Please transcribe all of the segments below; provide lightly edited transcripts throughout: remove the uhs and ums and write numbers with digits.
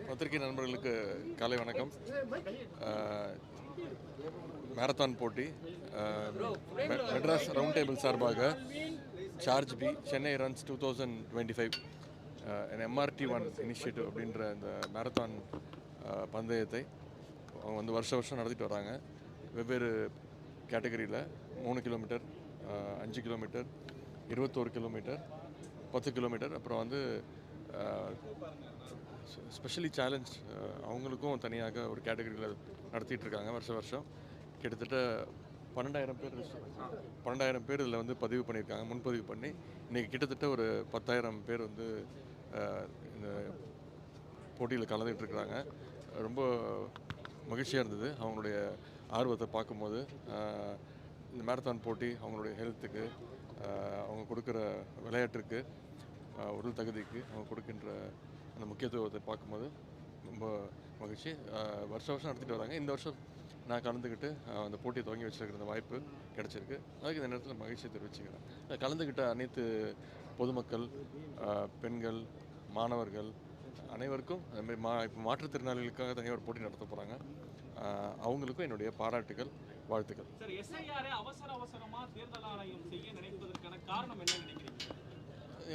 பத்திரிகை நண்பர்களுக்கு காலை வணக்கம். மேரத்தான் போட்டி மெட்ராஸ் ரவுண்ட் டேபிள் சார்பாக Chargebee Chennai runs 2025 MRT1 initiative அப்படின்ற இந்த மேரத்தான் பந்தயத்தை அவங்க வந்து வருஷம் நடத்திட்டு வராங்க. வெவ்வேறு கேட்டகரியில் 3 கிலோமீட்டர், 5 கிலோமீட்டர், 21 கிலோமீட்டர், 10 கிலோமீட்டர், அப்புறம் வந்து ஸ்பெஷலி சேலஞ்ச் அவங்களுக்கும் தனியாக ஒரு கேட்டகரியில் நடத்திட்டு இருக்காங்க. வருஷம் கிட்டத்தட்ட 12,000 பேர் இதில் வந்து பதிவு பண்ணியிருக்காங்க. முன்பதிவு பண்ணி இன்றைக்கி கிட்டத்தட்ட ஒரு 10,000 பேர் வந்து இந்த போட்டியில் கலந்துகிட்டு இருக்கிறாங்க. ரொம்ப மகிழ்ச்சியாக இருந்தது அவங்களுடைய ஆர்வத்தை பார்க்கும்போது. இந்த மேரத்தான் போட்டி அவங்களுடைய ஹெல்த்துக்கு, அவங்க கொடுக்குற விளையாட்டுக்கு, உடல் தகுதிக்கு அவங்க கொடுக்கின்ற அந்த முக்கியத்துவத்தை பார்க்கும்போது ரொம்ப மகிழ்ச்சி. வருஷம் நடத்திட்டு வராங்க. இந்த வருஷம் நான் கலந்துக்கிட்டு அந்த போட்டியை துவங்கி வச்சுருக்கிற அந்த வாய்ப்பு கிடச்சிருக்கு. அதுக்கு இந்த நேரத்தில் மகிழ்ச்சியை தெரிவிச்சுக்கிறேன். கலந்துக்கிட்ட அனைத்து பொதுமக்கள், பெண்கள், மாணவர்கள் அனைவருக்கும் அதுமாதிரி இப்போ மாற்றுத்திறனாளிகளுக்காக தனியாக ஒரு போட்டி நடத்த போகிறாங்க. அவங்களுக்கும் என்னுடைய பாராட்டுகள், வாழ்த்துக்கள்.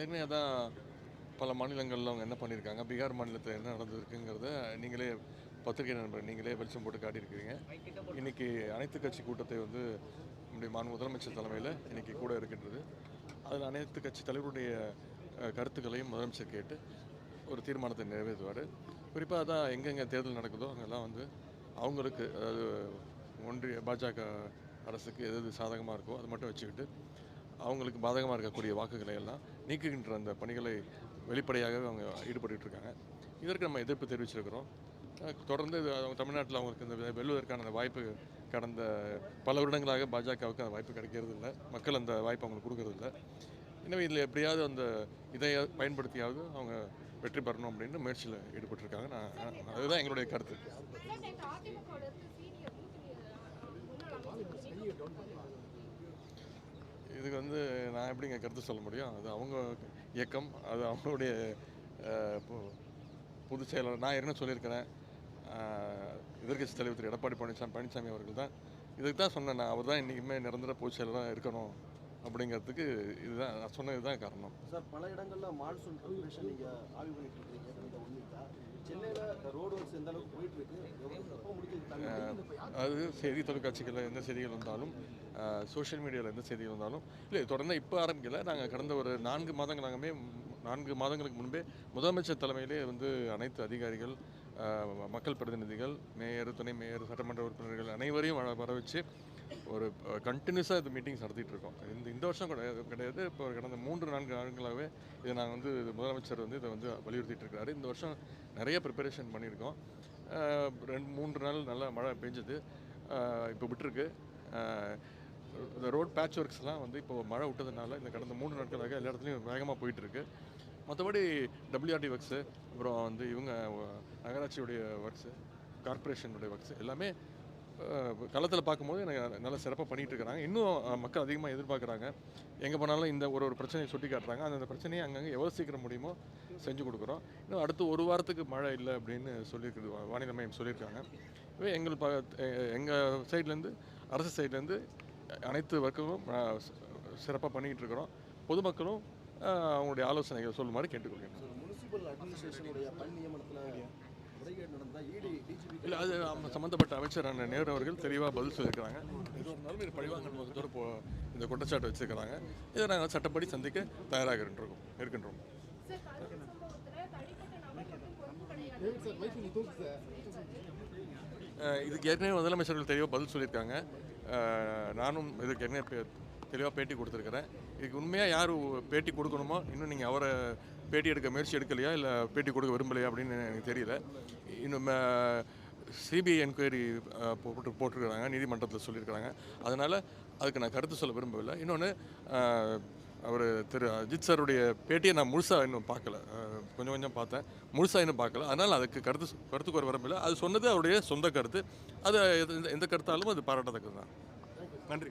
ஏற்கனவே அதான் பல மாநிலங்களில் அவங்க என்ன பண்ணியிருக்காங்க, பீகார் மாநிலத்தில் என்ன நடந்திருக்குங்கிறத நீங்களே பத்திரிகை நண்பர் நீங்களே வெளிச்சம் போட்டு காட்டியிருக்கிறீங்க. இன்றைக்கி அனைத்து கட்சி கூட்டத்தை வந்து நம்முடைய முதலமைச்சர் தலைமையில் இன்றைக்கி கூட இருக்கின்றது. அதில் அனைத்து கட்சி தலைவருடைய கருத்துக்களையும் முதலமைச்சர் கேட்டு ஒரு தீர்மானத்தை நிறைவேற்றுவார். குறிப்பாக அதான் எங்கெங்கே தேர்தல் நடக்குதோ அங்கெல்லாம் வந்து அவங்களுக்கு, அதாவது ஒன்றிய பாஜக அரசுக்கு எது சாதகமாக இருக்கோ அது மட்டும் வச்சுக்கிட்டு அவங்களுக்கு பாதகமாக இருக்கக்கூடிய வாக்குகளை எல்லாம் நீக்குகின்ற அந்த பணிகளை வெளிப்படையாகவே அவங்க ஈடுபட்டுருக்காங்க. இதற்கு நம்ம எதிர்ப்பு தெரிவிச்சிருக்கிறோம். தொடர்ந்து அவங்க தமிழ்நாட்டில் அவங்களுக்கு இந்த வெல்லுவதற்கான அந்த வாய்ப்பு கடந்த பல வருடங்களாக பாஜகவுக்கு அந்த வாய்ப்பு கிடைக்கிறது இல்லை. மக்கள் அந்த வாய்ப்பு அவங்களுக்கு கொடுக்கறது இல்லை. எனவே இதில் எப்படியாவது அந்த இதை பயன்படுத்தியாவது அவங்க வெற்றி பெறணும் அப்படின்னு முயற்சியில் ஈடுபட்டிருக்காங்க. அதுதான் எங்களுடைய கருத்து. இதுக்கு வந்து நான் எப்படிங்க கருத்து சொல்ல முடியும்? அது அவங்க இயக்கம், அது அவங்களுடைய பொதுச் செயலாளர். நான் ஏற்கனவே சொல்லியிருக்கிறேன், எதிர்க்கட்சி தலைவர் திரு எடப்பாடி பழனிசாமி அவர்கள் தான் இதுக்கு தான் சொன்னேன். அவர் தான் இன்றைக்குமே நிரந்தர பொதுச் செயலராக இருக்கணும் அப்படிங்கிறதுக்கு இதுதான் நான் சொன்னது தான் காரணம். சார், பல இடங்களில் மான்சூன் ப்ரிப்பரேஷன் நீங்கள் ஆய்வு பண்ணிட்டு இருக்கீங்க. சென்னையில் ரோடு ஒர்க்ஸ் எந்த அளவுக்கு போயிட்டு இருக்கு? அது செய்தி தொலைக்காட்சிகளில் எந்த செய்திகள் வந்தாலும், சோஷியல் மீடியாவில் எந்த செய்திகள் வந்தாலும் இல்லை, தொடர்ந்து இப்போ ஆரம்பிக்கல. நாங்கள் கடந்த ஒரு 4 மாதங்களுக்கு முன்பே முதலமைச்சர் தலைமையிலே வந்து அனைத்து அதிகாரிகள், மக்கள் பிரதிநிதிகள், மேயர், துணை மேயர், சட்டமன்ற உறுப்பினர்கள் அனைவரையும் வர வச்சு ஒரு கண்டினியூஸாக இது மீட்டிங்ஸ் நடத்திட்டு இருக்கோம். இந்த வருஷம் கிடையாது, இப்போ கடந்த 3-4 ஆண்டுகளாகவே இதை நாங்கள் வந்து முதலமைச்சர் வந்து இதை வந்து வலியுறுத்திட்டு இருக்காரு. இந்த வருஷம் நிறைய ப்ரிப்பரேஷன் பண்ணியிருக்கோம். 2-3 நாள் நல்லா மழை பெஞ்சது, இப்போ விட்டுருக்கு. இந்த ரோட் பேட்ச் ஒர்க்ஸ்லாம் வந்து இப்போ மழை விட்டதுனால இந்த கடந்த 3 நாட்களாக எல்லா இடத்துலையும் வேகமாக போயிட்டுருக்கு. மற்றபடி WRT ஒர்க்ஸு, அப்புறம் வந்து இவங்க நகராட்சியுடைய ஒர்க்ஸு, கார்பரேஷனுடைய ஒர்க்ஸு எல்லாமே களத்தில் பார்க்கும்போது எனக்கு நல்லா சிறப்பாக பண்ணிகிட்டு இருக்கிறாங்க. இன்னும் மக்கள் அதிகமாக எதிர்பார்க்குறாங்க. எங்கே போனாலும் இந்த ஒரு பிரச்சனையை சுட்டி காட்டுறாங்க. அந்த பிரச்சனையை அங்கங்கே எவ்வளோ சீக்கிரம் முடியுமோ செஞ்சு கொடுக்குறோம். இன்னும் அடுத்து 1 வாரத்துக்கு மழை இல்லை அப்படின்னு சொல்லியிருக்குது, வானிலை மையம் சொல்லியிருக்காங்க. எங்கள் சைட்லேருந்து, அரசு சைட்லேருந்து அனைத்து ஒர்க்குகளும் சிறப்பாக பண்ணிக்கிட்டு இருக்கிறோம். பொதுமக்களும் அவங்களுடைய ஆலோசனைகள் சொல்லுமாறு கேட்டுக்கொள்கிறேன். முனிசிபல் அட்மினிஸ்ட்ரேஷனுடைய பணி நியமனத்தில் இல்லை, அது சம்மந்தப்பட்ட அமைச்சரான நேரு அவர்கள் தெளிவாக பதில் சொல்லியிருக்கிறாங்க. இது ஒரு நல்ல பழிவாங்கல் முகத்தோடு இந்த குற்றச்சாட்டு வச்சுருக்கிறாங்க. இதை நாங்கள் சட்டப்படி சந்திக்க தயாராக இருக்கின்றோம். இதுக்கு ஏற்கனவே முதலமைச்சர்கள் தெளிவாக பதில் சொல்லியிருக்காங்க. நானும் இதுக்கு ஏற்கனவே தெளிவாக பேட்டி கொடுத்துருக்கிறேன். இதுக்கு உண்மையாக யார் பேட்டி கொடுக்கணுமோ, இன்னும் நீங்கள் அவரை பேட்டி எடுக்க முயற்சி எடுக்கலையா, இல்லை பேட்டி கொடுக்க விரும்பலையா அப்படின்னு எனக்கு தெரியல. இன்னும் சிபிஐ என்கொயரி போட்டிருக்கிறாங்க, நீதிமன்றத்தில் சொல்லியிருக்கிறாங்க. அதனால் அதுக்கு நான் கருத்து சொல்ல விரும்பவில்லை. இன்னொன்று, அவர் திரு அஜித் சாருடைய பேட்டியை நான் முழுசாக இன்னும் பார்க்கல, கொஞ்சம் பார்த்தேன், முழுசாக இன்னும் பார்க்கல. அதனால் அதுக்கு கருத்துக்கு ஒரு விரும்பவில்லை. அது சொன்னது அவருடைய சொந்த கருத்து. அது எந்த கருத்தாலும் அது பாராட்டத்தக்கது தான். நன்றி.